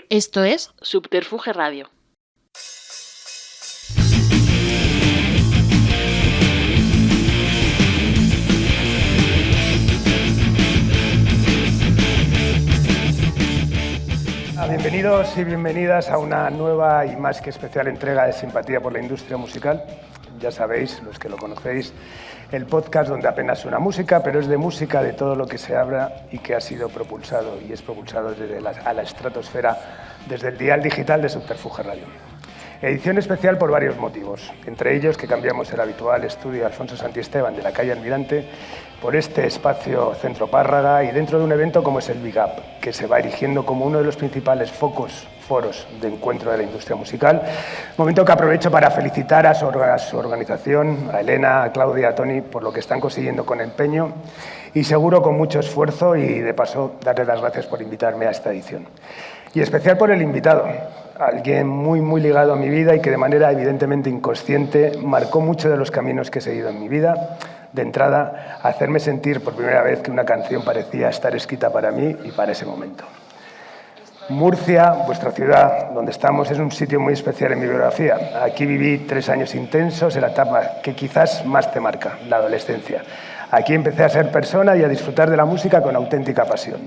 Esto es Subterfuge Radio. Bienvenidos y bienvenidas a una nueva y más que especial entrega de Simpatía por la Industria Musical. Ya sabéis, los que lo conocéis, el podcast donde apenas suena música, pero es de música de todo lo que se habla y que ha sido propulsado y es propulsado desde a la estratosfera desde el dial digital de Subterfuge Radio. Edición especial por varios motivos, entre ellos que cambiamos el habitual estudio Alfonso Santisteban de la calle Almirante por este espacio Centro Párraga y dentro de un evento como es el Big Up, que se va erigiendo como uno de los principales foros de encuentro de la industria musical. Momento que aprovecho para felicitar a su organización, a Elena, a Claudia, a Tony, por lo que están consiguiendo con empeño y seguro con mucho esfuerzo, y de paso darles las gracias por invitarme a esta edición. Y especial por el invitado, alguien muy ligado a mi vida y que de manera evidentemente inconsciente marcó mucho de los caminos que he seguido en mi vida. De entrada, hacerme sentir por primera vez que una canción parecía estar escrita para mí y para ese momento. Murcia, vuestra ciudad, donde estamos, es un sitio muy especial en mi biografía. Aquí viví 3 años intensos en la etapa que quizás más te marca, la adolescencia. Aquí empecé a ser persona y a disfrutar de la música con auténtica pasión.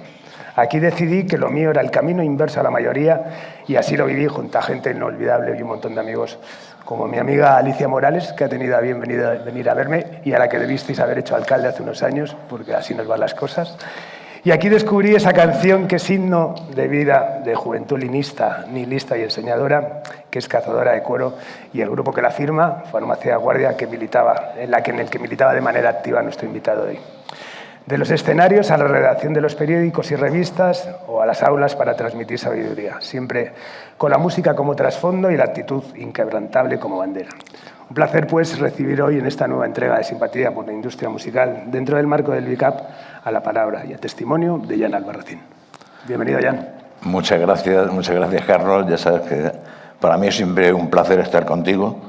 Aquí decidí que lo mío era el camino inverso a la mayoría y así lo viví junto a gente inolvidable y un montón de amigos como mi amiga Alicia Morales, que ha tenido a bien venir a verme y a la que debisteis haber hecho alcalde hace unos años, porque así nos van las cosas. Y aquí descubrí esa canción que es himno de vida, de juventud nihilista y enseñadora, que es Cazadora de Cuero, y el grupo que la firma, Farmacia Guardia, en el que militaba de manera activa nuestro invitado de hoy. De los escenarios a la redacción de los periódicos y revistas o a las aulas para transmitir sabiduría, siempre con la música como trasfondo y la actitud inquebrantable como bandera. Un placer, pues, recibir hoy en esta nueva entrega de Simpatía por la Industria Musical, dentro del marco del Big Up, a la palabra y al testimonio de Jan Albarracín. Bienvenido, Jan. Muchas gracias, Carlos. Ya sabes que para mí es siempre un placer estar contigo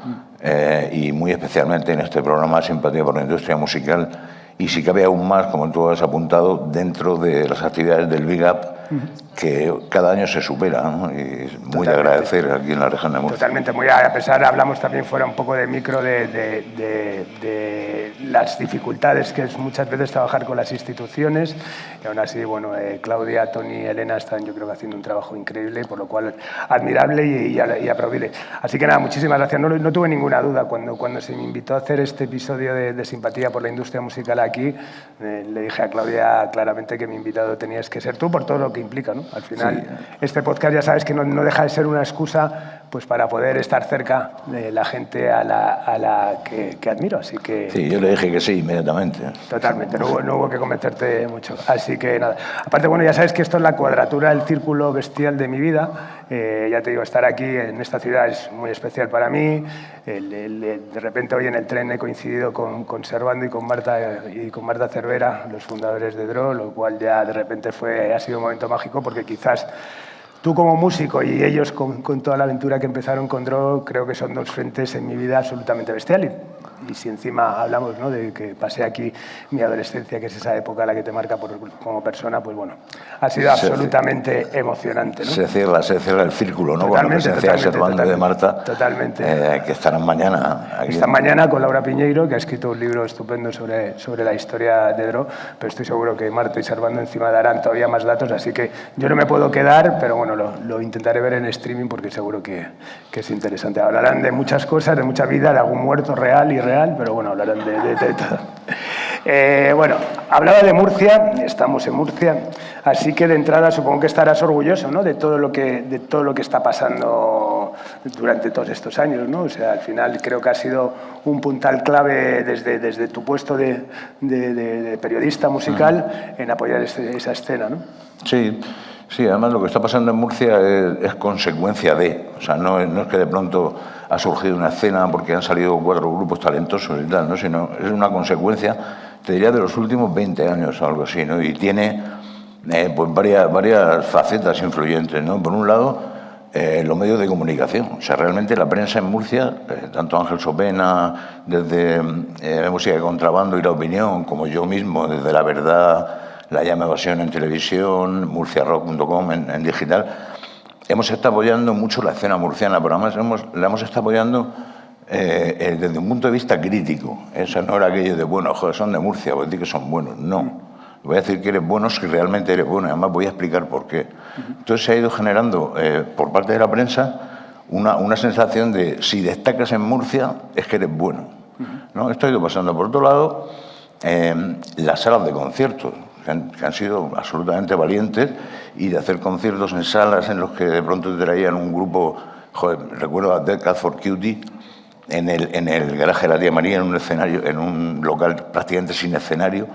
y muy especialmente en este programa Simpatía por la Industria Musical. Y si cabe aún más, como tú has apuntado, dentro de las actividades del Big Up, que cada año se supera, ¿no? Y es muy de agradecer aquí en la región de Murcia. Totalmente, muy a pesar, hablamos también fuera un poco de micro de las dificultades que es muchas veces trabajar con las instituciones, y aún así, bueno, Claudia, Tony y Elena están, yo creo que haciendo un trabajo increíble, por lo cual admirable y aplaudible. Así que nada, muchísimas gracias. No tuve ninguna duda cuando se me invitó a hacer este episodio de Simpatía por la Industria Musical aquí, le dije a Claudia claramente que mi invitado tenías que ser tú por todo lo que implica, ¿no? Al final, sí. Este podcast ya sabes que no deja de ser una excusa pues para poder estar cerca de la gente a la que admiro, así que... Sí, yo le dije que sí inmediatamente. Totalmente, no hubo que convencerte mucho, así que nada. Aparte, bueno, ya sabes que esto es la cuadratura del círculo bestial de mi vida, ya te digo, estar aquí en esta ciudad es muy especial para mí, de repente hoy en el tren he coincidido con Servando y con Marta Cervera, los fundadores de Dro, lo cual ya de repente ha sido un momento mágico, porque quizás tú como músico y ellos con toda la aventura que empezaron con Dro, creo que son 2 frentes en mi vida absolutamente bestiales. Y si encima hablamos, ¿no?, de que pasé aquí mi adolescencia, que es esa época la que te marca como persona, pues bueno, ha sido absolutamente emocionante, ¿no? Se cierra el círculo, ¿no? Con la presencia de Servando y de Marta. Totalmente. Que estarán mañana aquí. Están mañana con Laura Piñeiro, que ha escrito un libro estupendo sobre la historia de Dro, pero estoy seguro que Marta y Servando encima darán todavía más datos, así que yo no me puedo quedar, pero bueno, lo intentaré ver en streaming porque seguro que es interesante. Hablarán de muchas cosas, de mucha vida, de algún muerto real y real, pero bueno, hablarán de todo. Bueno, hablaba de Murcia, estamos en Murcia, así que de entrada supongo que estarás orgulloso, ¿no?, de todo lo que está pasando durante todos estos años, ¿no? O sea, al final creo que ha sido un puntal clave desde tu puesto de periodista musical en apoyar esa escena, ¿no? Sí. Sí, además lo que está pasando en Murcia es consecuencia de, o sea, no es que de pronto ha surgido una escena porque han salido 4 grupos talentosos y tal, ¿no? Sino es una consecuencia, te diría, de los últimos 20 años o algo así, ¿no? Y tiene pues varias facetas influyentes, ¿no? Por un lado, los medios de comunicación, o sea, realmente la prensa en Murcia, tanto Ángel Sopena desde Música de Contrabando y La Opinión, como yo mismo desde La Verdad, La Llama Evasión en televisión, murciarock.com en digital, hemos estado apoyando mucho la escena murciana, pero además la hemos estado apoyando desde un punto de vista crítico. Eso no era aquello de, bueno, joder, son de Murcia, voy a decir que son buenos. No. Voy a decir que eres bueno si realmente eres bueno, y además voy a explicar por qué. Entonces se ha ido generando, por parte de la prensa, una sensación de, si destacas en Murcia, es que eres bueno, ¿no? Esto ha ido pasando. Por otro lado, las salas de conciertos, que han sido absolutamente valientes, y de hacer conciertos en salas en los que de pronto te traían un grupo, joder, recuerdo a Dead Cat for Cutie, en el garaje de la tía María, en un escenario, en un local prácticamente sin escenario,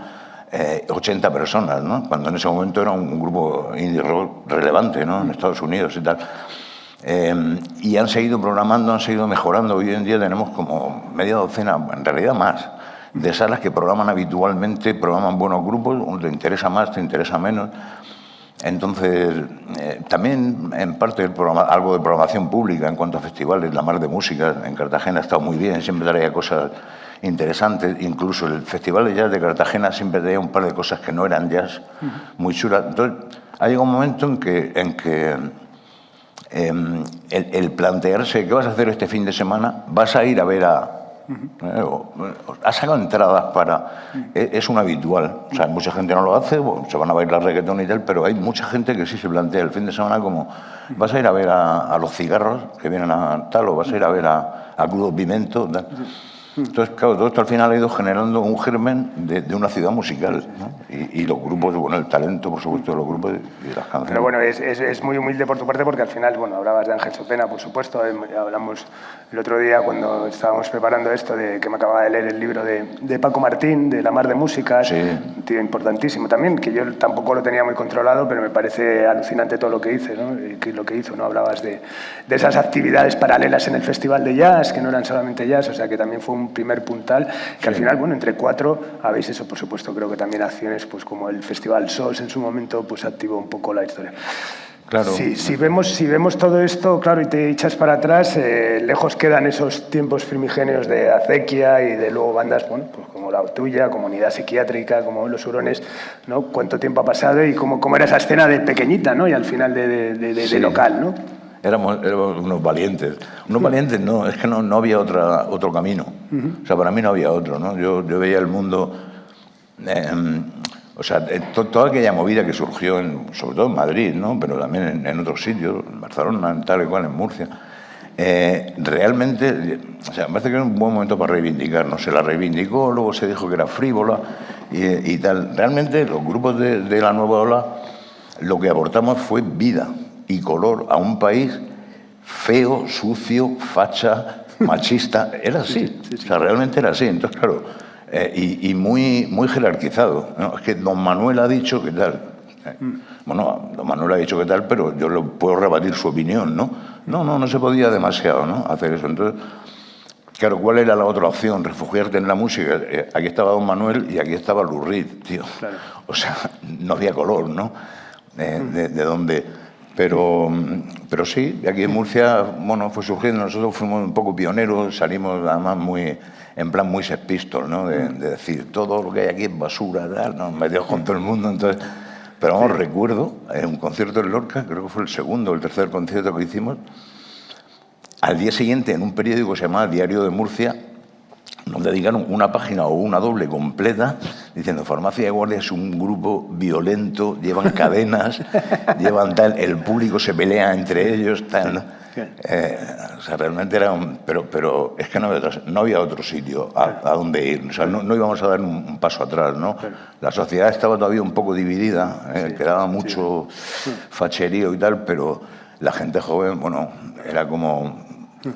80 personas, ¿no? Cuando en ese momento era un grupo indie rock relevante, ¿no? En Estados Unidos y tal. Y han seguido programando, han seguido mejorando. Hoy en día tenemos como media docena, en realidad más, de salas que programan habitualmente, programan buenos grupos, te interesa más, te interesa menos. Entonces, también en parte algo de programación pública en cuanto a festivales. La Mar de Música en Cartagena ha estado muy bien, siempre traía cosas interesantes. Incluso el Festival de Jazz de Cartagena siempre traía un par de cosas que no eran jazz, muy chulas. Entonces, ha llegado un momento en que el plantearse qué vas a hacer este fin de semana, vas a ir a ver a... has sacado entradas para... Es un habitual. O sea, mucha gente no lo hace, bueno, se van a bailar reggaetón y tal, pero hay mucha gente que sí se plantea el fin de semana como, vas a ir a ver a Los Cigarros, que vienen a tal, o vas a ir a ver a Crudo Pimento, tal. Entonces, claro, todo esto al final ha ido generando un germen de una ciudad musical, ¿no? Y los grupos, bueno, el talento, por supuesto, de los grupos y las canciones. Pero bueno, es muy humilde por tu parte, porque al final, bueno, hablabas de Ángel Sopena, por supuesto, hablamos el otro día cuando estábamos preparando esto, de que me acababa de leer el libro de Paco Martín, de La Mar de Música, sí. Un tío importantísimo también, que yo tampoco lo tenía muy controlado, pero me parece alucinante todo lo que hice, ¿no? Lo que hizo, ¿no? Hablabas de esas actividades paralelas en el Festival de Jazz, que no eran solamente jazz, o sea, que también fue un primer puntal, que al final, bueno, entre cuatro habéis eso, por supuesto, creo que también acciones, pues como el Festival SOS en su momento, pues activó un poco la historia. Claro. Si vemos todo esto, claro, y te echas para atrás, lejos quedan esos tiempos primigenios de Acequia y de luego bandas, bueno, pues como la tuya, como Unidad Psiquiátrica, como Los Hurones, ¿no? ¿Cuánto tiempo ha pasado y cómo era esa escena de pequeñita, ¿no? Y al final de local, ¿no? Éramos unos valientes. Unos valientes no, es que no había otro camino. O sea, para mí no había otro, ¿no? Yo veía el mundo... o sea, toda aquella movida que surgió, sobre todo en Madrid, ¿no? Pero también en otros sitios, en Barcelona, en tal y cual, en Murcia, realmente, o sea, me parece que era un buen momento para reivindicarnos. Se la reivindicó, luego se dijo que era frívola y tal. Realmente los grupos de la nueva ola lo que aportamos fue vida y color a un país feo, sucio, facha, machista. Era así, o sea, realmente era así. Entonces, claro, y muy jerarquizado, ¿no? Es que don Manuel ha dicho que tal. Bueno, don Manuel ha dicho que tal, pero yo le puedo rebatir su opinión, ¿no? No se podía demasiado, ¿no? Hacer eso. Entonces, claro, ¿cuál era la otra opción? Refugiarte en la música. Aquí estaba don Manuel y aquí estaba Lou Reed, tío. Claro. O sea, no había color, ¿no? De dónde... Pero sí, aquí en Murcia, bueno, fue surgiendo. Nosotros fuimos un poco pioneros, salimos además en plan muy Sex Pistols, ¿no? De decir, todo lo que hay aquí es basura, tal, nos metimos con todo el mundo, entonces... Pero vamos, recuerdo, en un concierto en Lorca, creo que fue el segundo o el tercer concierto que hicimos, al día siguiente, en un periódico que se llamaba Diario de Murcia, nos dedicaron una página o una doble completa diciendo Farmacia de Guardia es un grupo violento, llevan cadenas, llevan tal, el público se pelea entre ellos, tal, ¿no? O sea, realmente era pero es que no había otro sitio a donde ir. O sea, no íbamos a dar un paso atrás, ¿no? La sociedad estaba todavía un poco dividida, quedaba mucho facherío y tal, pero la gente joven, bueno, era como...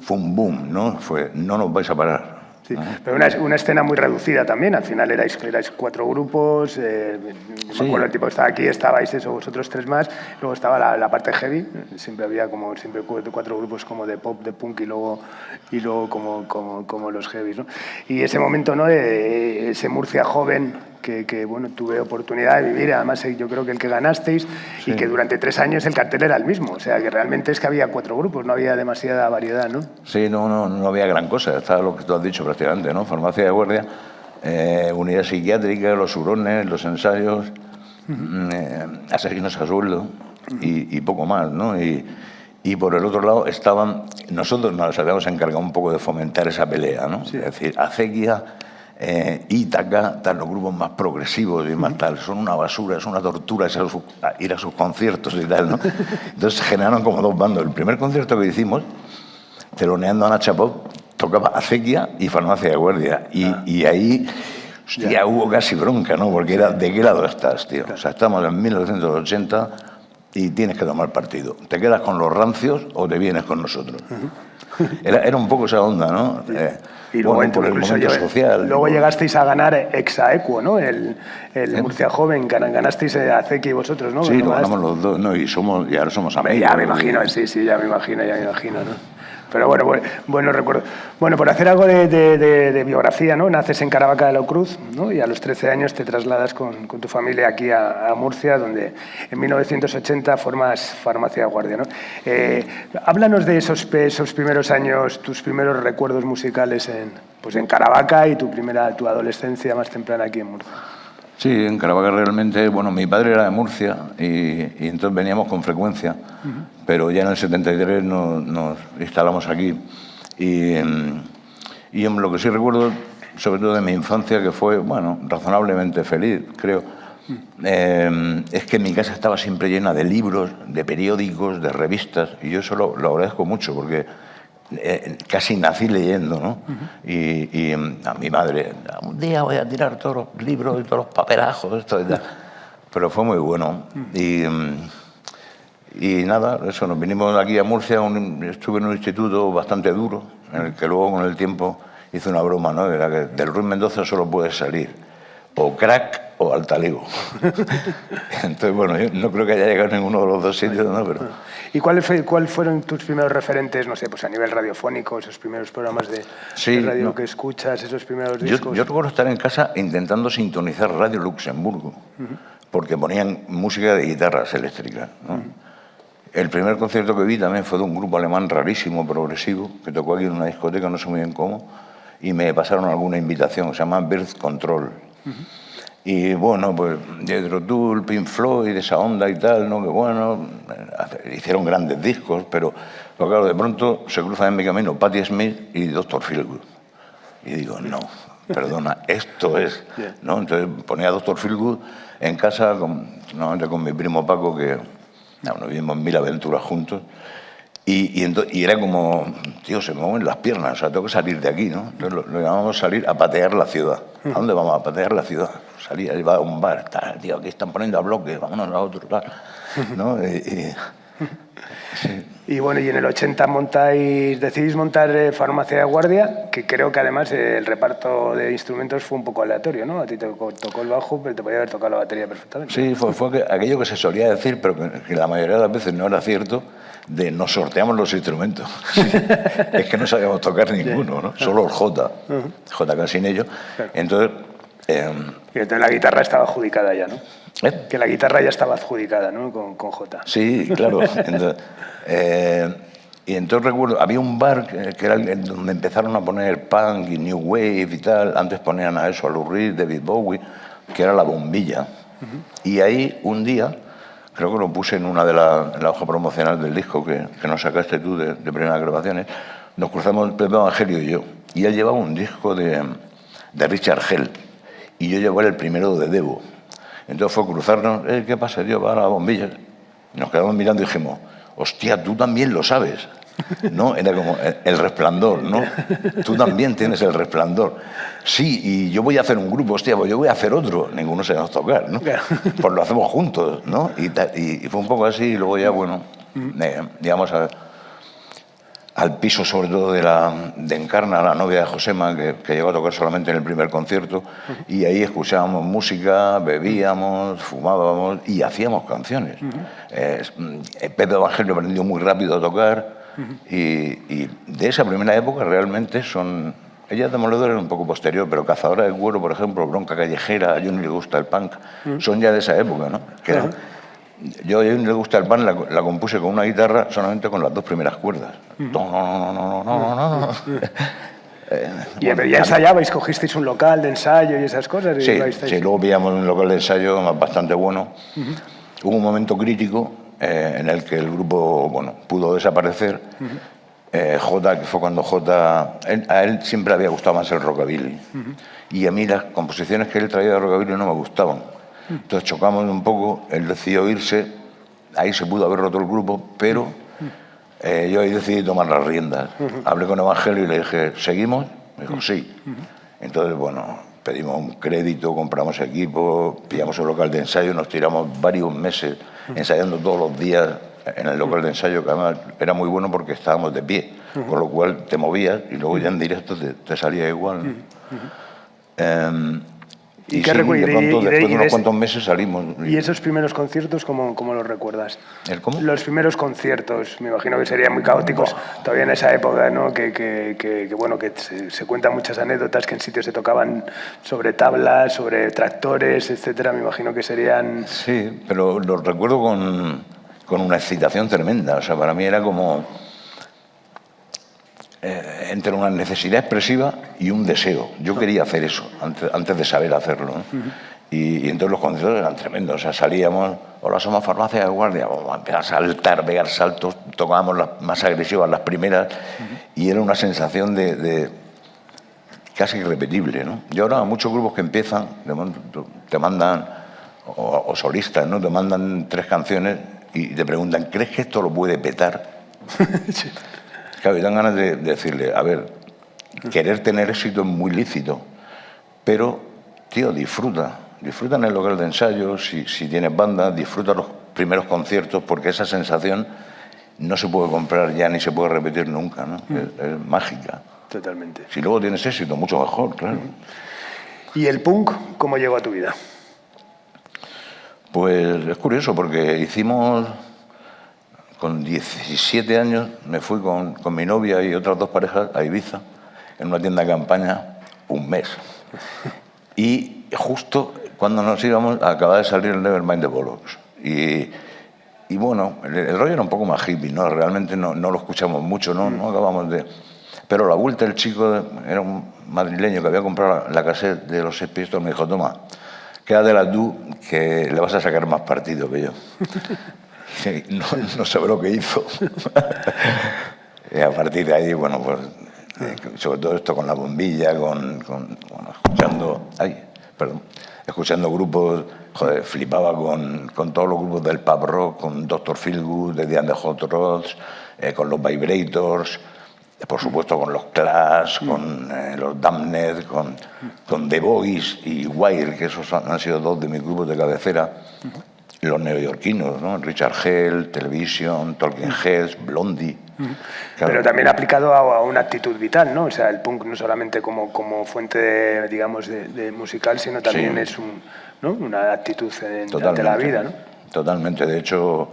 Fue un boom, ¿no? No nos vais a parar. Sí, pero una escena muy reducida también. Al final erais cuatro grupos. Me acuerdo, el tipo estaba aquí, estabais eso, vosotros tres más. Luego estaba la parte heavy. Siempre había cuatro grupos como de pop, de punk y luego como los heavies, ¿no? Y ese momento, ¿no? Ese Murcia joven que bueno, tuve oportunidad de vivir. Además, yo creo que el que ganasteis y que durante 3 años el cartel era el mismo. O sea, que realmente es que había 4 grupos, no había demasiada variedad, ¿no? Sí, no había gran cosa. Estaba lo que tú has dicho prácticamente, ¿no? Farmacia de Guardia, Unidad Psiquiátrica, Los Hurones, Los Ensayos, Asesinos a Sueldo y poco más, ¿no? Y y por el otro lado estaban... Nosotros nos habíamos encargado un poco de fomentar esa pelea, ¿no? Sí. Es decir, Acequia, Ítaca, tal, los grupos más progresivos y más tal, son una basura, es una tortura ir a sus conciertos y tal, ¿no? Entonces se generaron como dos bandos. El primer concierto que hicimos, teloneando a Nacha Pop, tocaba Acequia y Farmacia de Guardia. Y ahí... Hostia, hubo casi bronca, ¿no? Porque era, ¿de qué lado estás, tío? O sea, estamos en 1980 y tienes que tomar partido. ¿Te quedas con los rancios o te vienes con nosotros? Era un poco esa onda, ¿no? Y luego, bueno, por el momento social. Luego llegasteis a ganar Exaequo, ¿no? El Murcia Joven, ganasteis a Acequia y vosotros, ¿no? Sí, lo ganamos los dos, ¿no? Y ahora somos amigos. Ya me imagino, sí, ya me imagino, ¿no? Pero bueno recuerdo. Bueno, por hacer algo de biografía, ¿no? Naces en Caravaca de la Cruz, ¿no? Y a los 13 años te trasladas con tu familia aquí a Murcia, donde en 1980 formas Farmacia de Guardia, ¿no? Háblanos de esos primeros años, tus primeros recuerdos musicales en Caravaca y tu adolescencia más temprana aquí en Murcia. Sí, en Caravaca realmente, bueno, mi padre era de Murcia y entonces veníamos con frecuencia, pero ya en el 73 nos instalamos aquí. Y lo que sí recuerdo, sobre todo de mi infancia, que fue, bueno, razonablemente feliz, creo, es que mi casa estaba siempre llena de libros, de periódicos, de revistas, y yo eso lo agradezco mucho porque casi nací leyendo, ¿no? Y a mi madre, un día voy a tirar todos los libros y todos los paperajos, esto y tal. Pero fue muy bueno. Y nada, eso, nos vinimos aquí a Murcia, estuve en un instituto bastante duro, en el que luego con el tiempo hice una broma, ¿no? Era que del Ruiz Mendoza solo puedes salir o crack o al talego. Entonces, bueno, yo no creo que haya llegado a ninguno de los dos sitios, ¿no? Pero... ¿Y cuáles fueron tus primeros referentes, no sé, pues a nivel radiofónico, esos primeros programas de radio que escuchas, esos primeros discos? Yo recuerdo estar en casa intentando sintonizar Radio Luxemburgo, porque ponían música de guitarras eléctricas, ¿no? El primer concierto que vi también fue de un grupo alemán rarísimo, progresivo, que tocó aquí en una discoteca, no sé muy bien cómo, y me pasaron alguna invitación, se llama Birth Control. Y bueno, pues Jethro Tull, Pink Floyd, esa onda y tal, ¿no? Que bueno, hicieron grandes discos, pero claro, de pronto se cruzan en mi camino Patti Smith y Dr. Feelgood. Y digo, no, perdona, esto es, ¿no? Entonces ponía a Dr. Feelgood en casa, normalmente con mi primo Paco, que nos vivimos 1000 aventuras juntos, y era como, tío, se me mueven las piernas, o sea, tengo que salir de aquí, ¿no? Entonces lo llamamos salir a patear la ciudad. ¿A dónde vamos a patear la ciudad? Salía, iba a un bar, tal, tío, aquí están poniendo a bloque, vámonos a otro, tal, ¿no? Sí. Y bueno, y en el 80 decidís montar Farmacia de Guardia, que creo que además el reparto de instrumentos fue un poco aleatorio, ¿no? A ti te tocó el bajo, pero te podía haber tocado la batería perfectamente. Sí, fue aquello que se solía decir, pero que la mayoría de las veces no era cierto, de nos sorteamos los instrumentos. Es que no sabíamos tocar ninguno, ¿no? Solo el J Casinello. Claro. Entonces... y entonces la guitarra estaba adjudicada ya, ¿no? Que la guitarra ya estaba adjudicada, ¿no? Con J. Sí, claro. Entonces, y entonces recuerdo, había un bar que era donde empezaron a poner punk y new wave y tal. Antes ponían a eso, a Lou Reed, David Bowie, que era La Bombilla. Y ahí un día, creo que lo puse en una en la hoja promocional del disco que nos sacaste tú de primeras grabaciones, nos cruzamos Pepe Evangelio y yo. Y él llevaba un disco de Richard Hell y yo llevaba el primero de Devo. Entonces fue cruzarnos, ¿qué pasa, tío? Va a La Bombilla. Y nos quedamos mirando y dijimos, hostia, tú también lo sabes, ¿no? Era como el Resplandor, ¿no? Tú también tienes el Resplandor. Sí, y yo voy a hacer un grupo, hostia, pues yo voy a hacer otro. Ninguno se nos tocar, ¿no? Pues lo hacemos juntos, ¿no? Y fue un poco así, y luego ya, bueno, digamos, al piso sobre todo de Encarna, la novia de Josema, que llegó a tocar solamente en el primer concierto, y ahí escuchábamos música, bebíamos, fumábamos y hacíamos canciones. Pepe Evangelio aprendió muy rápido a tocar, y de esa primera época realmente son... Ella Demoledora era un poco posterior, pero Cazadora de Cuero, por ejemplo, Bronca Callejera, a Johnny le gusta el punk, son ya de esa época, ¿no? Yo a Johnny le gusta el punk, la compuse con una guitarra solamente con las 2 primeras cuerdas. Y ya ensayabais, cogisteis un local de ensayo y esas cosas. Sí, luego pillamos un local de ensayo bastante bueno. Hubo un momento crítico en el que el grupo pudo desaparecer. Jota, que fue cuando Jota... A él siempre había gustado más el rockabilly. Y a mí las composiciones que él traía de rockabilly no me gustaban. Entonces chocamos un poco, él decidió irse, ahí se pudo haber roto el grupo, pero yo ahí decidí tomar las riendas. Hablé con Evangelio y le dije, ¿seguimos? Me dijo, sí. Entonces, pedimos un crédito, compramos equipo, pillamos un local de ensayo, nos tiramos varios meses ensayando todos los días en el local de ensayo, que además era muy bueno porque estábamos de pie, con lo cual te movías y luego ya en directo te salía igual. ¿Y qué recuerdas? De pronto, después de unos cuantos meses salimos. ¿Y esos primeros conciertos cómo los recuerdas? ¿El cómo? Los primeros conciertos, me imagino que serían muy caóticos todavía en esa época, ¿no? Que se cuentan muchas anécdotas que en sitios se tocaban sobre tablas, sobre tractores, etcétera. Me imagino que serían... Sí, pero los recuerdo con una excitación tremenda. O sea, para mí era como entre una necesidad expresiva y un deseo. Yo quería hacer eso antes de saber hacerlo, ¿no? Y entonces los conciertos eran tremendos. O sea, salíamos, hola, somos Farmacia de Guardia, vamos a empezar a saltar, pegar saltos, tocábamos las más agresivas, las primeras, y era una sensación de casi irrepetible, ¿no? Y ahora muchos grupos que empiezan, te mandan, o solistas, ¿no? Te mandan 3 canciones y te preguntan, ¿crees que esto lo puede petar? Sí. Claro, y dan ganas de decirle, a ver, querer tener éxito es muy lícito, pero, tío, disfruta en el local de ensayo, si tienes banda, disfruta los primeros conciertos, porque esa sensación no se puede comprar ya ni se puede repetir nunca, ¿no? Es mágica. Totalmente. Si luego tienes éxito, mucho mejor, claro. ¿Y el punk cómo llegó a tu vida? Pues es curioso, porque hicimos... Con 17 años me fui con mi novia y otras 2 parejas a Ibiza, en una tienda de campaña, un mes. Y justo cuando nos íbamos, acababa de salir el Nevermind de Bollocks. Y el rollo era un poco más hippie, ¿no? Realmente no lo escuchamos mucho, no acabamos de... Pero a la vuelta el chico, era un madrileño que había comprado la cassette de los Sex Pistols, me dijo, toma, quédatela tú, que le vas a sacar más partido que yo. No sabe lo que hizo. Y a partir de ahí, sobre todo esto con la bombilla, escuchando grupos, flipaba con todos los grupos del pub rock, con Dr. Feelgood, de The Hot Rods, con los Vibrators, por supuesto con los Clash, con los Damned, con The Boys y Wire, que esos han sido 2 de mis grupos de cabecera. Los neoyorquinos, ¿no? Richard Hell, Television, Talking Heads, Blondie. Claro. Pero también aplicado a una actitud vital, ¿no? O sea, el punk no solamente como fuente, de musical, sino también es una actitud ante la vida, ¿no? Totalmente. De hecho,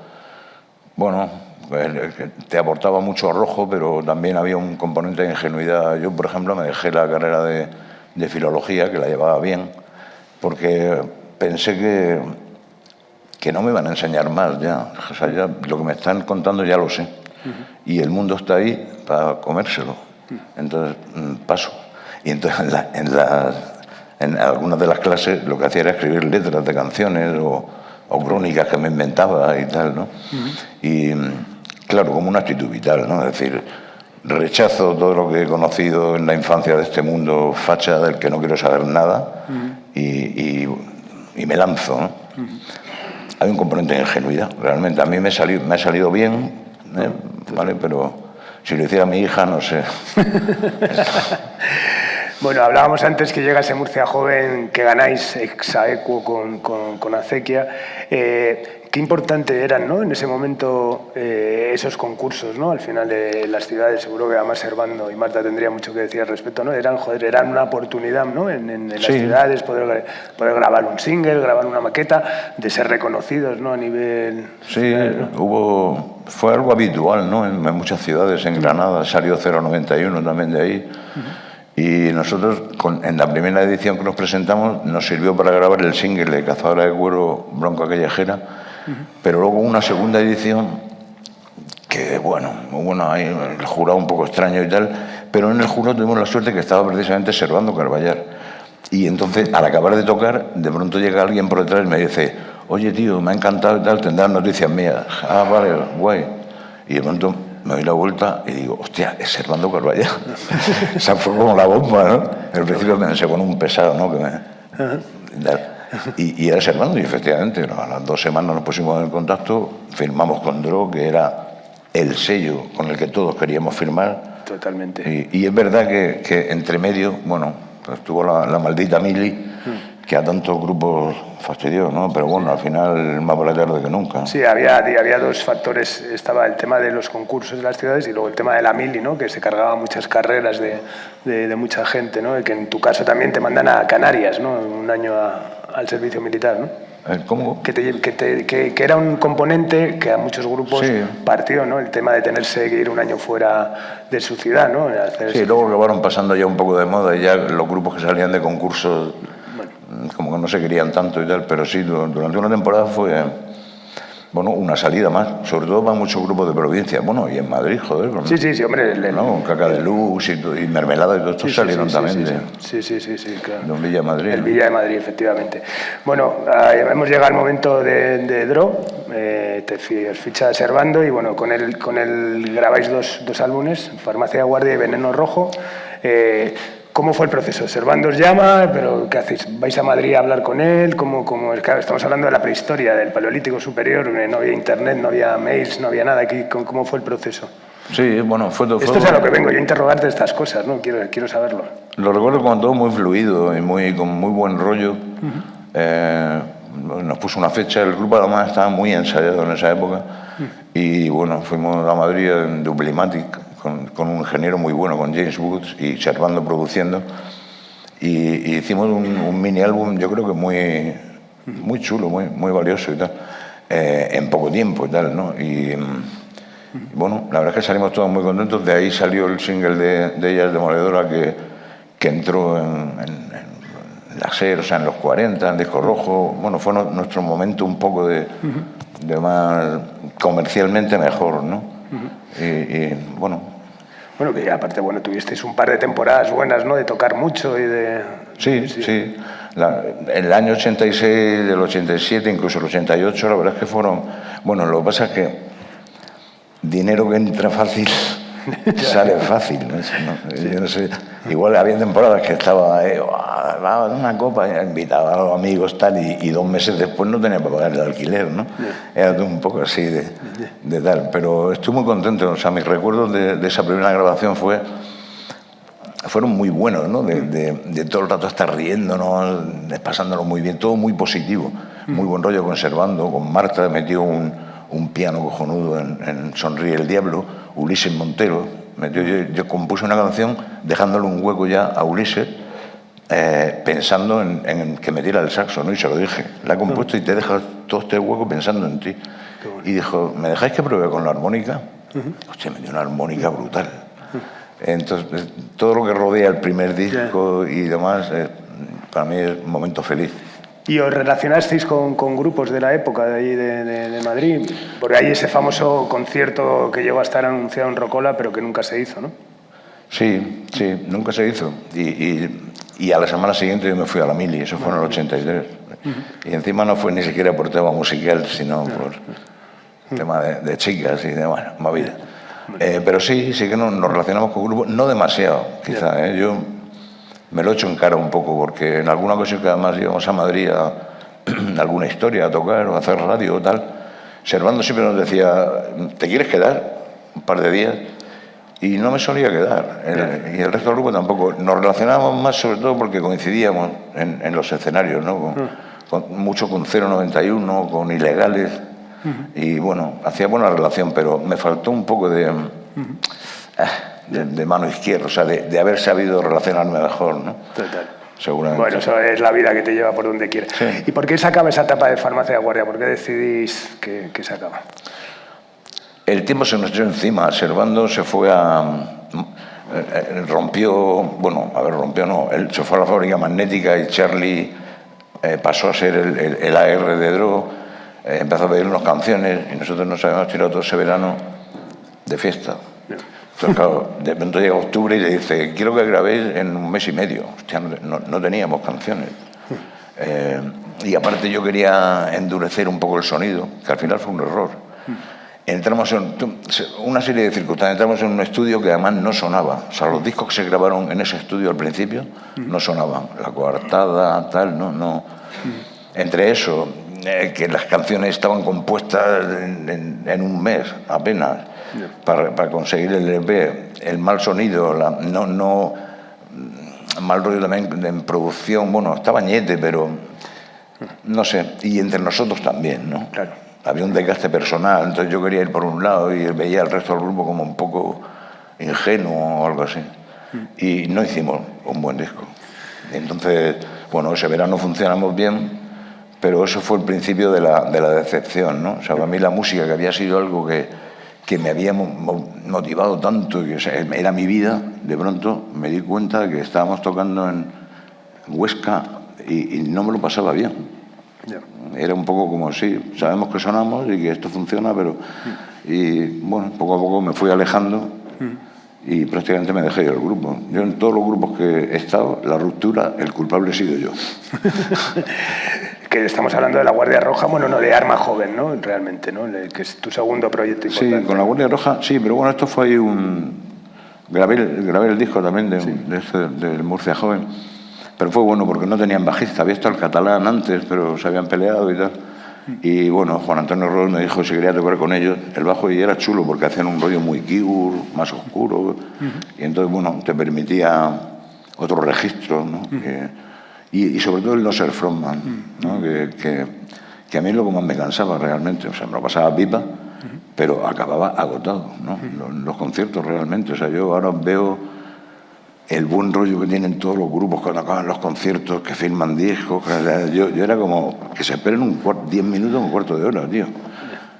te aportaba mucho arrojo, pero también había un componente de ingenuidad. Yo, por ejemplo, me dejé la carrera de filología, que la llevaba bien, porque pensé que no me iban a enseñar más ya. O sea, ya lo que me están contando ya lo sé. Y el mundo está ahí para comérselo. Entonces, paso. Y entonces en algunas de las clases lo que hacía era escribir letras de canciones o crónicas que me inventaba y tal, ¿no? Y claro, como una actitud vital, ¿no? Es decir, rechazo todo lo que he conocido en la infancia de este mundo facha del que no quiero saber nada y me lanzo, ¿no? Hay un componente de ingenuidad, realmente. A mí me ha salido bien, ¿vale? Pero si lo hiciera mi hija, no sé. Bueno, hablábamos antes que llegase Murcia Joven, que ganáis ex aequo con Acequia. Qué importante eran, ¿no? En ese momento esos concursos, ¿no? Al final de las ciudades, seguro que además Servando y Marta tendría mucho que decir al respecto, ¿no? Eran una oportunidad, ¿no? En las ciudades, poder grabar un single, grabar una maqueta, de ser reconocidos, ¿no? A nivel... Sí, ¿no? Fue algo habitual, ¿no? En muchas ciudades, en Granada salió 091 también de ahí. Y nosotros, en la primera edición que nos presentamos, nos sirvió para grabar el single de Cazadora de Cuero, Bronca Callejera, pero luego una segunda edición que, ahí el jurado un poco extraño y tal, pero en el jurado tuvimos la suerte que estaba precisamente Servando Carballar. Y entonces, al acabar de tocar, de pronto llega alguien por detrás y me dice, oye, tío, me ha encantado y tal, tendrás noticias mías. Ah, vale, guay. Y de pronto me doy la vuelta y digo, hostia, es Servando Carballal. Esa fue como la bomba, ¿no? Al principio me se pone un pesado, ¿no? Y era Servando, y efectivamente, a las 2 semanas nos pusimos en contacto, firmamos con Dro, que era el sello con el que todos queríamos firmar. Totalmente. Y es verdad que entre medio, bueno, pues tuvo la maldita Mili, que a tantos grupos fastidió, ¿no? Pero bueno, al final más vale tarde que nunca. Sí, había 2 factores. Estaba el tema de los concursos de las ciudades y luego el tema de la Mili, ¿no? Que se cargaba muchas carreras de mucha gente, ¿no? Y que en tu caso también te mandan a Canarias, ¿no? Un año al servicio militar, ¿no? ¿Cómo? Que era un componente que a muchos grupos partió, ¿no? El tema de tenerse que ir un año fuera de su ciudad, ¿no? Sí, luego acabaron pasando ya un poco de moda y ya los grupos que salían de concursos como que no se querían tanto y tal, pero sí, durante una temporada fue, bueno, una salida más, sobre todo para muchos grupos de provincia, bueno, y en Madrid, joder. Sí, hombre. ¿no? Caca de Luz y Mermelada y todo esto salieron también Sí, claro. de un Villa de Madrid. El Villa de Madrid, efectivamente. Bueno, hemos llegado al momento de Dro, te ficha Servando y bueno, con él grabáis dos álbumes, Farmacia de Guardia y Veneno Rojo. ¿Cómo fue el proceso? Servando os llama, pero ¿qué hacéis? ¿Vais a Madrid a hablar con él? Claro, estamos hablando de la prehistoria, del Paleolítico Superior, no había internet, no había mails, no había nada. ¿Cómo fue el proceso? Sí, bueno, fue Esto es a lo que vengo yo a interrogarte de estas cosas, ¿no? Quiero saberlo. Lo recuerdo como todo muy fluido y con muy buen rollo. Nos puso una fecha, el grupo además estaba muy ensayado en esa época. Y bueno, fuimos a Madrid en Dublimatic con un ingeniero muy bueno, con James Woods y Servando produciendo. Y hicimos un mini álbum, yo creo que muy chulo, muy valioso y tal, en poco tiempo y tal, ¿no? Y bueno, la verdad es que salimos todos muy contentos. De ahí salió el single de Ella es Demoledora que entró en la SER, o sea, en los 40, en Disco Rojo. Bueno, fue nuestro momento un poco de más comercialmente mejor, ¿no? Y bueno. Bueno, que aparte, bueno, tuvisteis un par de temporadas buenas, ¿no? De tocar mucho y de... Sí. El año 86, el 87, incluso el 88, la verdad es que fueron... Bueno, lo que pasa es que dinero que entra fácil sale fácil, ¿no? Yo no sé, igual había temporadas que estaba va a una copa, invitaba a los amigos tal, y 2 meses después no tenía para pagar el alquiler, ¿no? Era todo un poco así de tal, pero estoy muy contento. O sea, mis recuerdos de esa primera grabación fueron muy buenos, ¿no? De todo el rato estar riéndonos, pasándolo muy bien, todo muy positivo, muy buen rollo conservando. Con Marta metió un piano cojonudo en Sonríe el Diablo. Ulises Montero yo compuse una canción dejándole un hueco ya a Ulises, pensando en que me diera el saxo, ¿no? Y se lo dije, la he compuesto y te dejas todo este hueco pensando en ti. Y dijo, ¿me dejáis que pruebe con la armónica? Hostia, me dio una armónica brutal. Entonces, todo lo que rodea el primer disco y demás, para mí es un momento feliz. ¿Y os relacionasteis con grupos de la época de allí de Madrid? Porque hay ese famoso concierto que llegó a estar anunciado en Rocola, pero que nunca se hizo, ¿no? Sí, nunca se hizo. Y a la semana siguiente yo me fui a la Mili, eso fue en el 83. Y encima no fue ni siquiera por tema musical, sino por tema de chicas y de, bueno, movida. Pero sí que nos relacionamos con grupos, no demasiado, quizá. Yo me lo echo en cara un poco, porque en alguna ocasión que además íbamos a Madrid a alguna historia a tocar o a hacer radio o tal, Servando siempre nos decía, ¿te quieres quedar un par de días? Y no me solía quedar, y el resto del grupo tampoco. Nos relacionábamos más sobre todo porque coincidíamos en los escenarios, ¿no? Mucho con 091, con Ilegales, y bueno, hacía buena relación, pero me faltó un poco de mano izquierda, o sea, de haber sabido relacionarme mejor, ¿no? Total. Seguramente. Bueno, eso es la vida que te lleva por donde quieres. Sí. ¿Y por qué se acaba esa etapa de Farmacia de Guardia? ¿Por qué decidís que se acaba? El tiempo se nos echó encima. Servando se fue él se fue a la fábrica magnética y Charlie pasó a ser el AR de Dro, empezó a pedirnos canciones y nosotros nos habíamos tirado todo ese verano de fiesta. Entonces, claro, de pronto llega octubre y le dice, quiero que grabéis en 1 mes y medio. Hostia, no teníamos canciones. y aparte yo quería endurecer un poco el sonido, que al final fue un error. Entramos en una serie de circunstancias, entramos en un estudio que además no sonaba. O sea, los discos que se grabaron en ese estudio al principio no sonaban. La coartada, tal, no. Entre eso, que las canciones estaban compuestas en un mes apenas para conseguir el EP, el mal sonido, mal rollo también en producción. Bueno, estaba ñete, pero no sé. Y entre nosotros también, ¿no? Claro. Había un desgaste personal, entonces yo quería ir por un lado y veía al resto del grupo como un poco ingenuo o algo así. Y no hicimos un buen disco. Entonces, bueno, ese verano funcionamos bien, pero eso fue el principio de la decepción, ¿no? O sea, para mí la música, que había sido algo que me había motivado tanto, que era mi vida, de pronto me di cuenta de que estábamos tocando en Huesca y no me lo pasaba bien. Era un poco como, sí, sabemos que sonamos y que esto funciona, pero... Y bueno, poco a poco me fui alejando y prácticamente me dejé del grupo. Yo en todos los grupos que he estado, la ruptura, el culpable he sido yo. Que estamos hablando de La Guardia Roja, bueno, no, de Arma Joven, ¿no? Realmente, ¿no? Que es tu segundo proyecto importante. Sí, con La Guardia Roja, sí, pero bueno, esto fue ahí grabé el disco también del Murcia Joven. Pero fue bueno porque no tenían bajista, había estado el Catalán antes, pero se habían peleado y tal. Y bueno, Juan Antonio Ros me dijo si quería tocar con ellos el bajo, y era chulo porque hacían un rollo muy Cure, más oscuro, y entonces, bueno, te permitía otro registro, ¿no? Y sobre todo el no ser frontman, ¿no? Que a mí es lo que más me cansaba realmente. O sea, me lo pasaba pipa, pero acababa agotado, ¿no? Los conciertos realmente. O sea, yo ahora veo el buen rollo que tienen todos los grupos cuando acaban los conciertos, que filman discos. Yo era como que se esperen 10 minutos, un cuarto de hora, tío.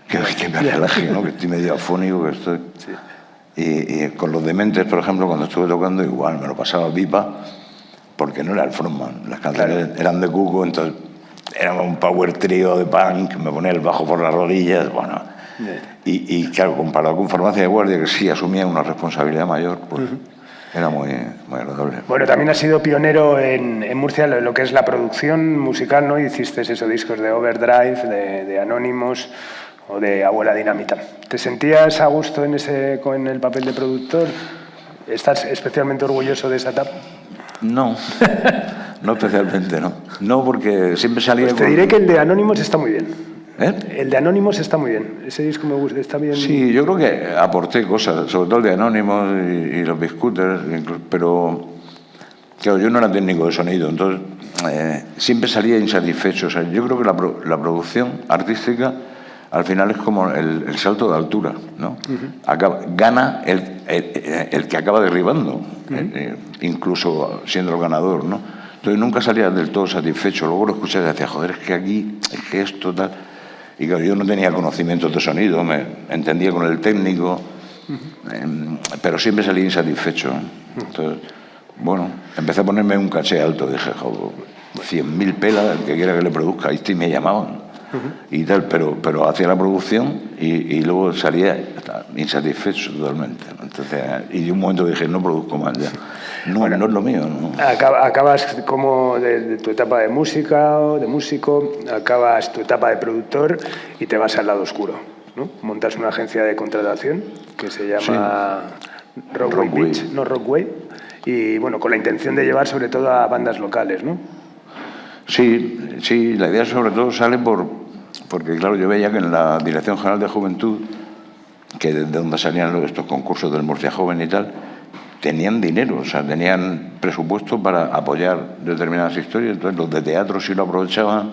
Que me relaje, ¿no? Que estoy medio afónico, que estoy... Y con los Dementes, por ejemplo, cuando estuve tocando, igual me lo pasaba pipa, porque no era el frontman. Las canciones eran de Cuco, entonces era un power trio de punk, me ponía el bajo por las rodillas, bueno. Y claro, comparado con Farmacia de Guardia, que sí asumía una responsabilidad mayor, pues... Era muy agradable. Bueno, también has sido pionero en Murcia en lo que es la producción musical, ¿no? Hiciste esos discos de Overdrive, de Anonymous o de Abuela Dinamita. ¿Te sentías a gusto con el papel de productor? ¿Estás especialmente orgulloso de esa etapa? No, no especialmente, no. No, porque siempre salía... Pues te diré que el de Anonymous está muy bien. ¿Eh? El de Anonymous está muy bien. Ese disco me gusta, está bien. Sí, yo creo que aporté cosas, sobre todo el de Anonymous y los Biscooters, pero claro, yo no era técnico de sonido, entonces siempre salía insatisfecho. O sea, yo creo que la producción artística al final es como el salto de altura, ¿no? Gana el que acaba derribando, incluso siendo el ganador, ¿no? Entonces nunca salía del todo satisfecho. Luego lo escuché y decía, joder, es que aquí, es que esto, tal... Y claro, yo no tenía conocimientos de sonido, me entendía con el técnico, pero siempre salí insatisfecho. Entonces, bueno, empecé a ponerme un caché alto. Dije, joder, 100.000 pelas, el que quiera que le produzca. Ahí me llamaban y tal, pero hacía la producción y luego salía insatisfecho totalmente. Entonces, y de un momento dije, no produzco más ya. No, bueno, no es lo mío. No. Acabas como de tu etapa de música, de músico, acabas tu etapa de productor y te vas al lado oscuro, ¿no? Montas una agencia de contratación que se llama Rockway, y bueno, con la intención de llevar sobre todo a bandas locales, ¿no? Sí, la idea sobre todo sale porque claro, yo veía que en la Dirección General de Juventud, que de donde salían estos concursos del Murcia Joven y tal, tenían dinero, o sea, tenían presupuesto para apoyar determinadas historias. Entonces los de teatro sí lo aprovechaban,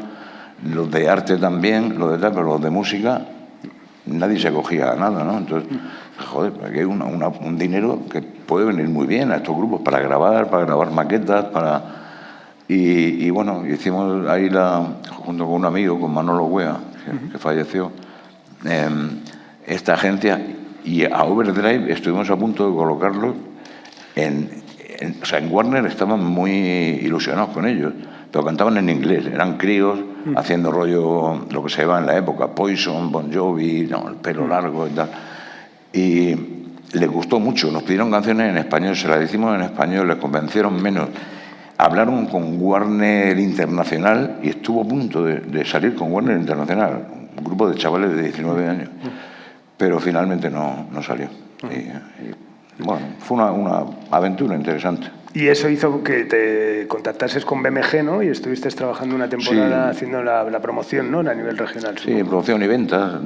los de arte también, los de tal, pero los de música nadie se cogía a nada, ¿no? Entonces, joder, aquí hay un dinero que puede venir muy bien a estos grupos para grabar maquetas, y bueno, hicimos ahí junto con un amigo, con Manolo Wea, que falleció, esta agencia, y a Overdrive estuvimos a punto de colocarlo o sea, en Warner estaban muy ilusionados con ellos, pero cantaban en inglés, eran críos haciendo rollo, lo que se llevaba en la época, Poison, Bon Jovi, no, el pelo largo y tal. Y les gustó mucho, nos pidieron canciones en español, se las hicimos en español, les convencieron menos. hablaron con Warner Internacional y estuvo a punto de salir con Warner Internacional, un grupo de chavales de 19 años, pero finalmente no salió. Y bueno, fue una aventura interesante. Y eso hizo que te contactases con BMG, ¿no? Y estuviste trabajando una temporada haciendo la promoción, ¿no? A nivel regional. Sí, promoción y ventas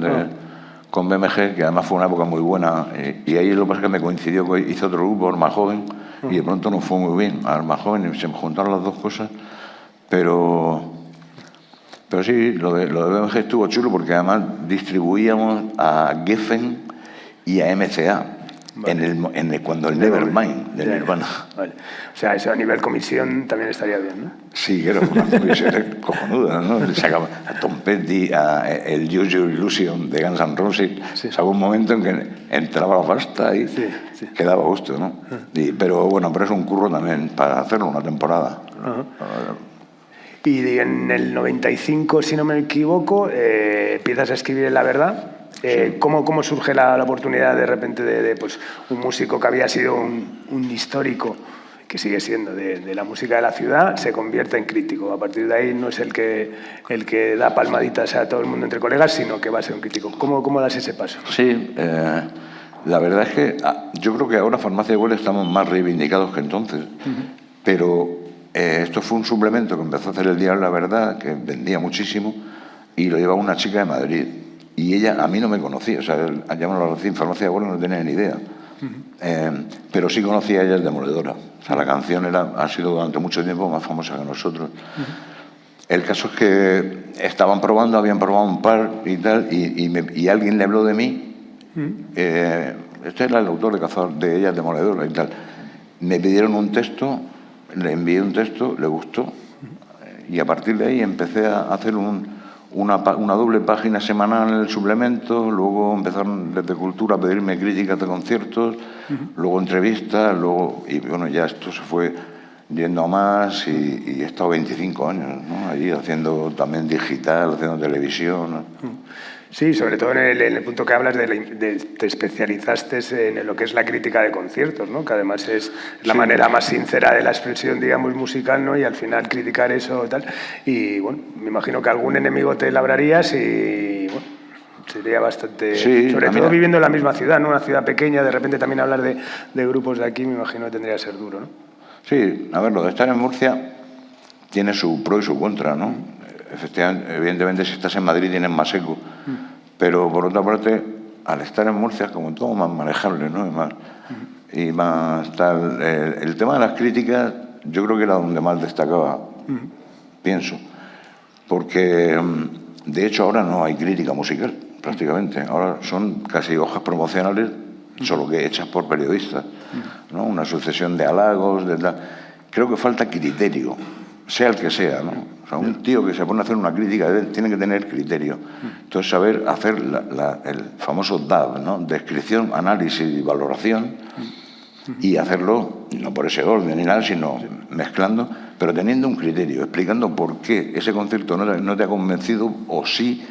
con BMG, que además fue una época muy buena. Y ahí lo que pasa es que me coincidió que hice otro grupo, Arma Joven, y de pronto no fue muy bien. Arma Joven, y se me juntaron las dos cosas. Pero sí, lo de BMG estuvo chulo porque además distribuíamos a Geffen y a MCA. Vale. Cuando el Nevermind de Nirvana. Vale. O sea, eso a nivel comisión también estaría bien, ¿no? Sí, era una comisión cojonuda, ¿no? Le sacaba a Tom Petty, el Use Your Illusion de Guns N' Roses. Sí. Sacó un momento en que entraba la pasta y quedaba a gusto, ¿no? Pero bueno, pero es un curro también para hacerlo una temporada. Y en el 95, si no me equivoco, empiezas a escribir en La Verdad. Sí. ¿Cómo surge la oportunidad de repente de pues, un músico que había sido un histórico, que sigue siendo de la música de la ciudad, se convierte en crítico? A partir de ahí no es el que da palmaditas a todo el mundo entre colegas, sino que va a ser un crítico. ¿Cómo das ese paso? Sí, la verdad es que yo creo que ahora Farmacia Igual estamos más reivindicados que entonces, pero esto fue un suplemento que empezó a hacer el diario La Verdad, que vendía muchísimo, y lo llevaba una chica de Madrid. Y ella a mí no me conocía, o sea, llamarlo así, Farmacia Igual no tenía ni idea. Pero sí conocía a ella, es Demoledora. O sea, la canción ha sido durante mucho tiempo más famosa que nosotros. El caso es que habían probado un par y tal, y alguien le habló de mí. Este era el autor de Cazador, de ella, Demoledora y tal. Me pidieron un texto, le envié un texto, le gustó, y a partir de ahí empecé a hacer una doble página semanal en el suplemento. Luego empezaron desde Cultura a pedirme críticas de conciertos, luego entrevistas, y bueno, ya esto se fue yendo a más y he estado 25 años, ¿no? Allí haciendo también digital, haciendo televisión. Sí, sobre todo en el punto que hablas te especializaste en lo que es la crítica de conciertos, ¿no? Que además es la manera más sincera de la expresión, digamos, musical, ¿no? Y al final criticar eso y tal. Y bueno, me imagino que algún enemigo te labrarías y bueno, sería bastante... Sí, sobre todo viviendo en la misma ciudad, ¿no? Una ciudad pequeña, de repente también hablar de grupos de aquí, me imagino que tendría que ser duro, ¿no? Sí, a ver, lo de estar en Murcia tiene su pro y su contra, ¿no? Efectivamente, evidentemente, si estás en Madrid tienes más eco. Pero, por otra parte, al estar en Murcia es como todo más manejable, ¿no? Y más tal... El tema de las críticas, yo creo que era donde más destacaba, pienso. Porque, de hecho, ahora no hay crítica musical, prácticamente. Ahora son casi hojas promocionales, solo que hechas por periodistas, ¿no? Una sucesión de halagos, de tal. Creo que falta criterio, sea el que sea, ¿no? O sea, un tío que se pone a hacer una crítica tiene que tener criterio. Entonces, saber hacer el famoso DAB, ¿no? Descripción, análisis y valoración, y hacerlo, no por ese orden ni nada, sino mezclando, pero teniendo un criterio, explicando por qué ese concierto no te ha convencido o sí,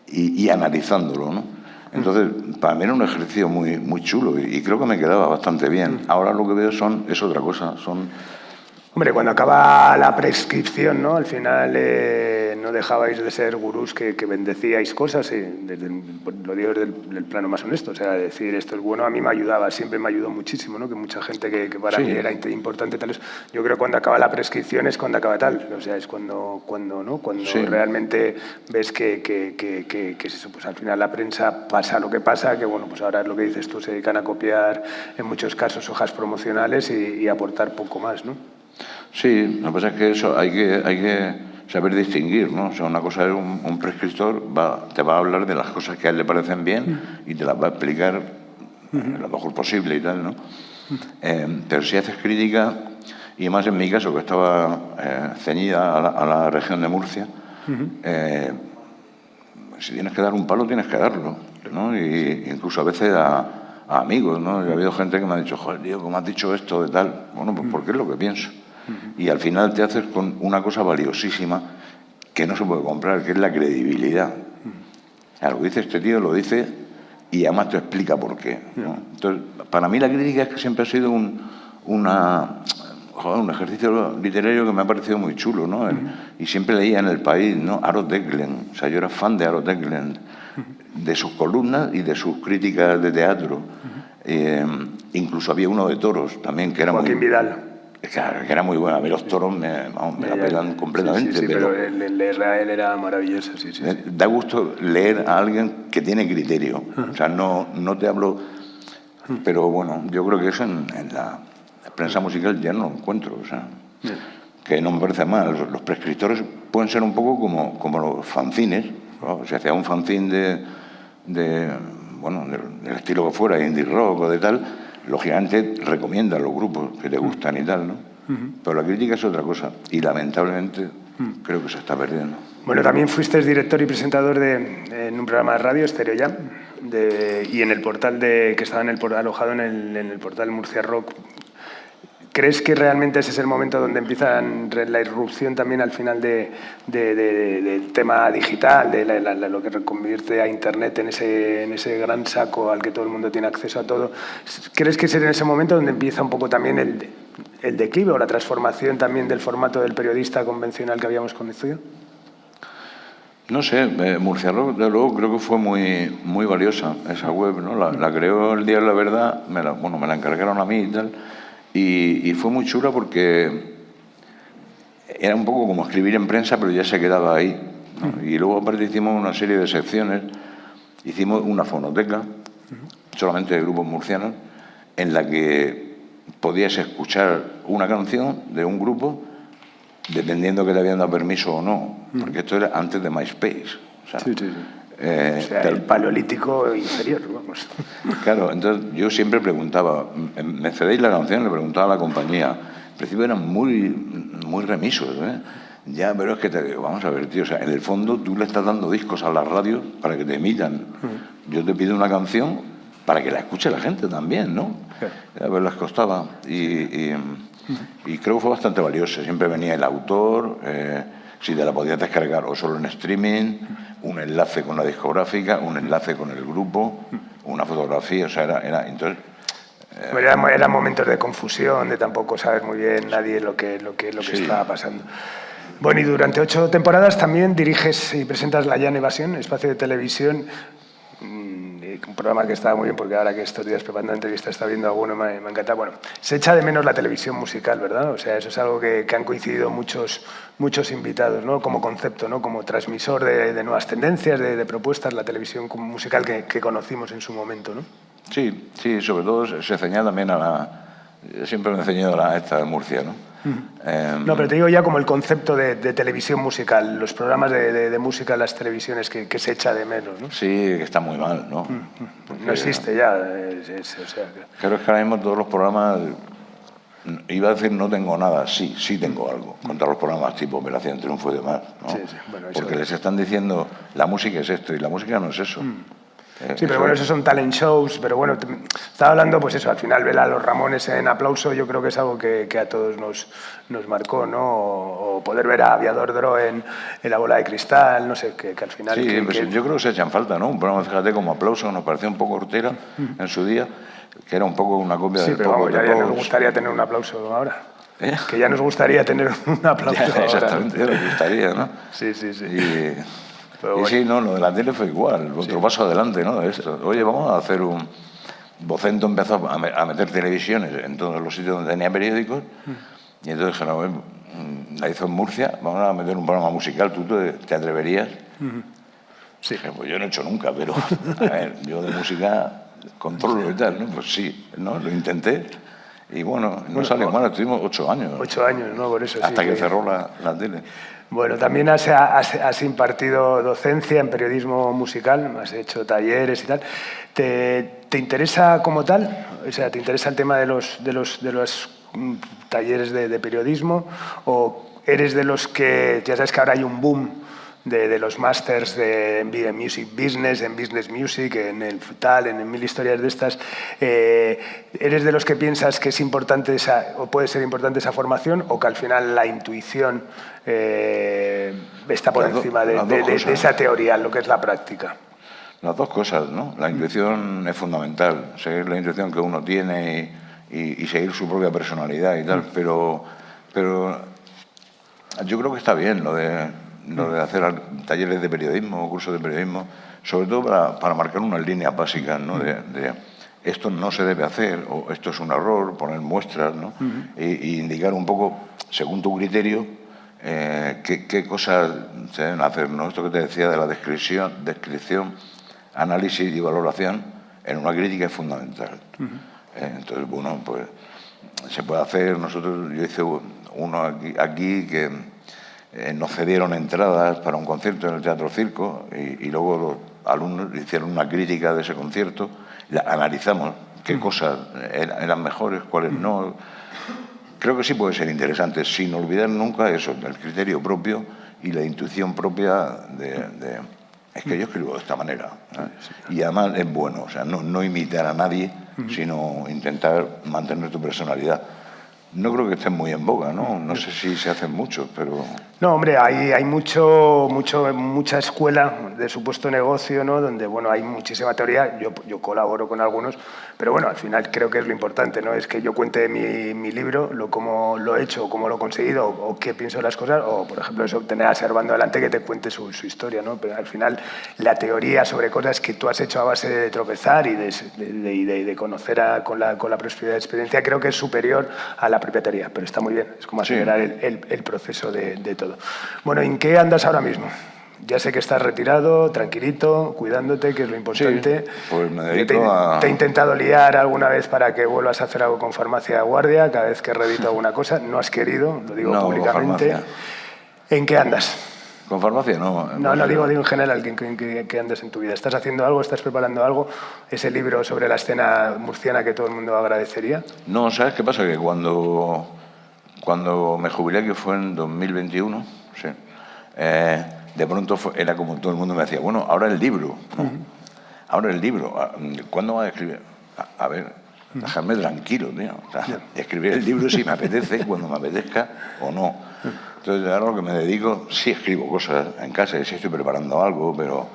y analizándolo, ¿no? Entonces, para mí era un ejercicio muy, muy chulo y creo que me quedaba bastante bien. Ahora lo que veo es otra cosa, Hombre, cuando acaba la prescripción, ¿no? Al final no dejabais de ser gurús que bendecíais cosas, lo digo desde el plano más honesto, o sea, decir esto es bueno, a mí me ayudaba, siempre me ayudó muchísimo, ¿no? Que mucha gente que para mí era importante, tal. Yo creo que cuando acaba la prescripción es cuando acaba tal, o sea, es cuando ¿no? Cuando realmente ves que es eso, pues al final la prensa pasa lo que pasa, que bueno, pues ahora es lo que dices tú, se dedican a copiar en muchos casos hojas promocionales y aportar poco más, ¿no? Sí, lo que pasa es que eso hay que saber distinguir, ¿no? O sea, una cosa es un prescriptor, te va a hablar de las cosas que a él le parecen bien y te las va a explicar lo mejor posible y tal, ¿no? Pero si haces crítica, y más en mi caso, que estaba ceñida a la región de Murcia, si tienes que dar un palo, tienes que darlo, ¿no? Y incluso a veces a amigos, ¿no? Y ha habido gente que me ha dicho, joder, tío, ¿cómo has dicho esto de tal? Bueno, pues porque es lo que pienso. Y al final te haces con una cosa valiosísima que no se puede comprar, que es la credibilidad. O sea, lo que dice este tío lo dice y además te explica por qué, ¿no? Entonces, para mí la crítica es que siempre ha sido joder, un ejercicio literario que me ha parecido muy chulo, ¿no? Y siempre leía en El País, ¿no? Aro Deklen. O sea, yo era fan de Aro Deklen, de sus columnas y de sus críticas de teatro. Incluso había uno de toros también, que era Joaquín Vidal. Claro, que era muy bueno. A mí los toros me la pelan completamente. Sí, pero leerle a él era maravilloso. Sí. Da gusto leer a alguien que tiene criterio. O sea, no te hablo... Pero bueno, yo creo que eso en la prensa musical ya no lo encuentro. O sea, que no me parece mal. Los prescriptores pueden ser un poco como los fanzines, ¿no? Si hacía un fanzine bueno, del estilo que fuera, indie rock o de tal, lógicamente recomienda a los grupos que te gustan y tal, ¿no? Pero la crítica es otra cosa y lamentablemente creo que se está perdiendo. Bueno, también fuiste director y presentador en un programa de radio, Stereo Jam, y en el portal que estaba alojado en el portal Murcia Rock. ¿Crees que realmente ese es el momento donde empieza la irrupción también al final del tema digital, de lo que convierte a Internet en ese gran saco al que todo el mundo tiene acceso a todo? ¿Crees que es en ese momento donde empieza un poco también el declive o la transformación también del formato del periodista convencional que habíamos conocido? No sé, Murcia Rock, de luego, creo que fue muy valiosa esa web, ¿no? La creó el Diario La Verdad, me la encargaron a mí y tal. Y fue muy chula porque era un poco como escribir en prensa, pero ya se quedaba ahí, ¿no? Y luego aparte hicimos una serie de secciones, hicimos una fonoteca, solamente de grupos murcianos, en la que podías escuchar una canción de un grupo, dependiendo que te habían dado permiso o no, porque esto era antes de MySpace. O sea, el paleolítico inferior, vamos. Claro, entonces yo siempre preguntaba, ¿me cedéis la canción? Le preguntaba a la compañía. Al principio eran muy remisos, ¿eh? Ya, pero es que vamos a ver, tío, o sea, en el fondo tú le estás dando discos a la radio para que te emitan. Yo te pido una canción para que la escuche la gente también, ¿no? A ver, les costaba. Y creo que fue bastante valioso. Siempre venía el autor, si te la podías descargar o solo en streaming, un enlace con la discográfica, un enlace con el grupo, una fotografía, o sea, era entonces... Eran momentos de confusión, de tampoco saber muy bien nadie lo que estaba pasando. Bueno, y durante 8 temporadas también diriges y presentas La Llana Evasión, espacio de televisión, un programa que estaba muy bien porque ahora que estos días preparando la entrevista está viendo alguno, me encanta. Bueno, se echa de menos la televisión musical, ¿verdad? O sea, eso es algo que han coincidido muchos invitados, ¿no? Como concepto, ¿no? Como transmisor de nuevas tendencias, de propuestas, la televisión musical que conocimos en su momento, ¿no? Sí, sobre todo se ceñía también siempre me he ceñido a esta de Murcia, ¿no? No, pero te digo ya como el concepto de televisión musical, los programas de música en las televisiones que se echa de menos, ¿no? Sí, que está muy mal, ¿no? Porque, no existe ya. O sea, creo que ahora mismo todos los programas, iba a decir no tengo nada, sí tengo algo, contra los programas tipo Operación Triunfo y demás, ¿no? Sí, bueno, porque les están diciendo, la música es esto, y la música no es eso. Sí, pero bueno, esos son talent shows, pero bueno, estaba hablando, pues eso, al final ver a los Ramones en Aplauso, yo creo que es algo que a todos nos marcó, ¿no? O poder ver a Aviador Dro en La Bola de Cristal, no sé, que al final... Sí, pues yo creo que se echan falta, ¿no? Un programa, fíjate, como Aplauso, nos parecía un poco hortera en su día, que era un poco una copia del pero vamos, ya nos gustaría tener un aplauso ahora. Que ya nos gustaría tener un aplauso ahora. Exactamente, ya nos gustaría, ¿no? Sí. Y sí, no, lo de la tele fue igual, otro paso adelante, ¿no? De esto. Oye, vamos a hacer un... Vocento empezó a meter televisiones en todos los sitios donde tenía periódicos y entonces dijeron, la hizo en Murcia, vamos a meter un programa musical, ¿tú te atreverías? Sí. Dije, pues yo no he hecho nunca, pero a ver, yo de música controlo y tal, ¿no? Pues sí, ¿no? Lo intenté y bueno, no salió mal, estuvimos 8 años. 8 años, ¿no? Por eso sí. Hasta que cerró la tele. Bueno, también has impartido docencia en periodismo musical, has hecho talleres y tal. ¿Te interesa como tal? O sea, ¿te interesa el tema de los talleres de periodismo? ¿O eres de los que, ya sabes que ahora hay un boom de los másters en music business, en business music, en el tal, en mil historias de estas? ¿Eres de los que piensas que es importante o puede ser importante esa formación, o que al final la intuición está por encima de esa teoría, lo que es la práctica? Las dos cosas, ¿no? La intuición es fundamental, seguir la intuición que uno tiene y seguir su propia personalidad y tal. Pero yo creo que está bien lo de hacer talleres de periodismo, cursos de periodismo, sobre todo para marcar unas líneas básicas, ¿no? de esto no se debe hacer, o esto es un error, poner muestras, ¿no? Y indicar un poco, según tu criterio, qué cosas se deben hacer, ¿no? Esto que te decía de la descripción, análisis y valoración en una crítica es fundamental. Entonces, bueno, pues se puede hacer. Yo hice uno aquí que nos cedieron entradas para un concierto en el Teatro Circo y luego los alumnos hicieron una crítica de ese concierto, analizamos qué cosas eran mejores, cuáles no. Creo que sí puede ser interesante, sin olvidar nunca eso, el criterio propio y la intuición propia es que yo escribo de esta manera, ¿eh? Y además es bueno, o sea, no imitar a nadie, sino intentar mantener tu personalidad. No creo que estén muy en boga, ¿no? No sé si se hacen mucho, pero... No, hombre, hay mucha escuela de supuesto negocio, ¿no? Donde, bueno, hay muchísima teoría. Yo colaboro con algunos, pero bueno, al final creo que es lo importante, ¿no? Es que yo cuente mi libro, cómo lo he hecho, cómo lo he conseguido, o qué pienso de las cosas, o, por ejemplo, eso, tener a Servando delante que te cuente su historia, ¿no? Pero al final la teoría sobre cosas que tú has hecho a base de tropezar y de conocer con la propia experiencia, creo que es superior a la propia teoría, pero está muy bien, es como acelerar el proceso de todo. Bueno, ¿en qué andas ahora mismo? Ya sé que estás retirado, tranquilito, cuidándote, que es lo importante. Sí, pues me dedico Te he intentado liar alguna vez para que vuelvas a hacer algo con Farmacia de Guardia, cada vez que redito alguna cosa. No has querido, lo digo públicamente. ¿En qué andas? Con Farmacia no. No digo en general, ¿qué andas en tu vida? ¿Estás haciendo algo? ¿Estás preparando algo? ¿Ese libro sobre la escena murciana que todo el mundo agradecería? No, ¿sabes qué pasa? Que cuando me jubilé, que fue en 2021, sí, de pronto era como todo el mundo me decía, bueno, ahora el libro, ¿no? Ahora el libro, ¿cuándo vas a escribir? A ver, déjame tranquilo, tío. O sea, escribir el libro si me apetece, cuando me apetezca o no. Entonces, ahora lo que me dedico, sí escribo cosas en casa, sí estoy preparando algo, pero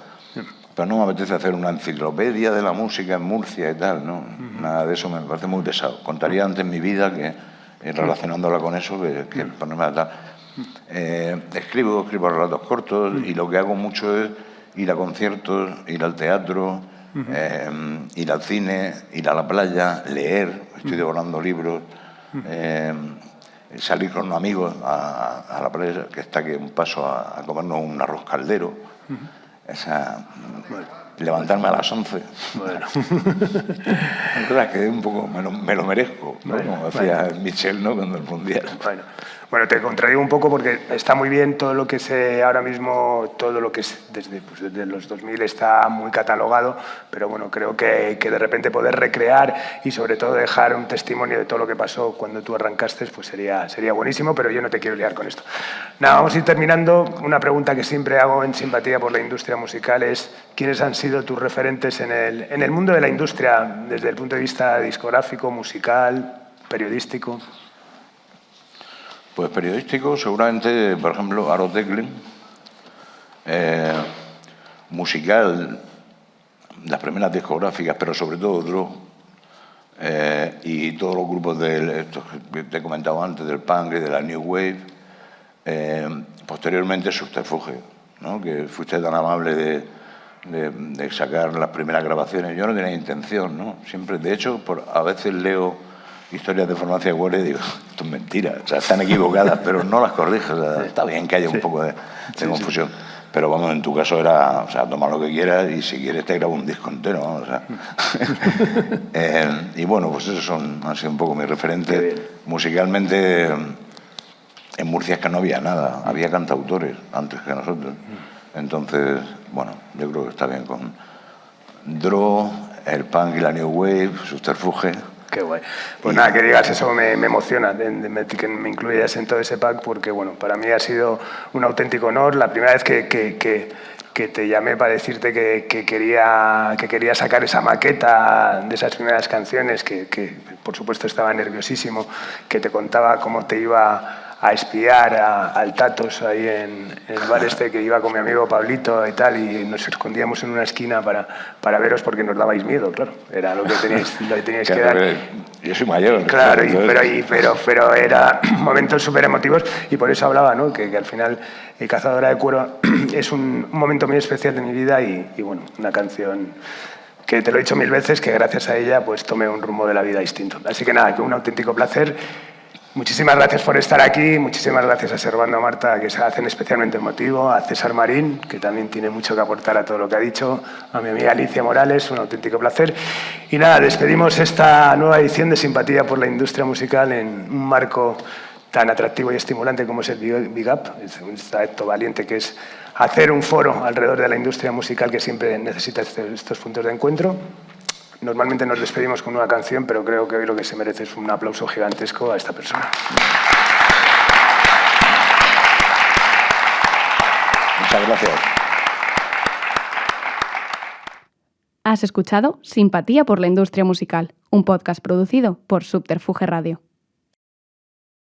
no me apetece hacer una enciclopedia de la música en Murcia y tal, ¿no? Nada de eso me parece muy pesado. Contaría antes mi vida que relacionándola con eso, que ponerme a tal. Escribo relatos cortos y lo que hago mucho es ir a conciertos, ir al teatro, ir al cine, ir a la playa, leer, estoy devorando libros, salir con unos amigos a la playa, que está aquí un paso a comernos un arroz caldero, levantarme a las 11. Bueno. Es verdad que un poco me lo merezco, ¿no? Como decía Michel, ¿no? Cuando el Mundial. Bueno, te contradigo un poco porque está muy bien todo lo que ahora mismo, todo lo que es desde los 2000 está muy catalogado, pero bueno, creo que de repente poder recrear y sobre todo dejar un testimonio de todo lo que pasó cuando tú arrancaste, pues sería buenísimo, pero yo no te quiero liar con esto. Nada, vamos a ir terminando. Una pregunta que siempre hago en Simpatía por la Industria Musical es ¿quiénes han sido tus referentes en el mundo de la industria desde el punto de vista discográfico, musical, periodístico? Pues periodístico, seguramente, por ejemplo, Aro Teclin. Musical, las primeras discográficas, pero sobre todo Dro. Y todos los grupos estos que te he comentado antes, del punk y de la New Wave. Posteriormente, Subterfuge, ¿no? Que fuiste tan amable de sacar las primeras grabaciones. Yo no tenía intención, ¿no? Siempre, de hecho, a veces leo historias de Farmacia de Guardia y digo, esto es mentira, o sea, están equivocadas, pero no las corriges. O sea, está bien que haya un poco de confusión, pero vamos, en tu caso era, o sea, toma lo que quieras y si quieres te grabo un disco entero, ¿no? O sea, y bueno, pues esos han sido un poco mis referentes. Musicalmente, en Murcia es que no había nada, había cantautores antes que nosotros. Entonces, bueno, yo creo que está bien con Dro, el punk y la New Wave, Subterfuge. Qué guay. Pues nada, que digas eso me emociona, que me incluyas en todo ese pack, porque bueno, para mí ha sido un auténtico honor. La primera vez que te llamé para decirte que quería sacar esa maqueta de esas primeras canciones, que por supuesto estaba nerviosísimo, que te contaba cómo te iba a espiar al Tatos ahí en el bar este que iba con mi amigo Pablito y tal, y nos escondíamos en una esquina para veros porque nos dabais miedo, claro. Era lo que teníais que dar. Yo soy mayor. Claro, pero era momentos súper emotivos y por eso hablaba, ¿no? Que al final Cazadora de Cuero es un momento muy especial de mi vida y bueno, una canción que te lo he dicho 1000 veces, que gracias a ella pues tomé un rumbo de la vida distinto. Así que nada, que un auténtico placer. Muchísimas gracias por estar aquí, muchísimas gracias a Servando, a Marta, que se hacen especialmente emotivo, a César Marín, que también tiene mucho que aportar a todo lo que ha dicho, a mi amiga Alicia Morales, un auténtico placer. Y nada, despedimos esta nueva edición de Simpatía por la Industria Musical en un marco tan atractivo y estimulante como es el Big Up, este acto valiente que es hacer un foro alrededor de la industria musical que siempre necesita estos puntos de encuentro. Normalmente nos despedimos con una canción, pero creo que hoy lo que se merece es un aplauso gigantesco a esta persona. Muchas gracias. Has escuchado Simpatía por la Industria Musical, un podcast producido por Subterfuge Radio.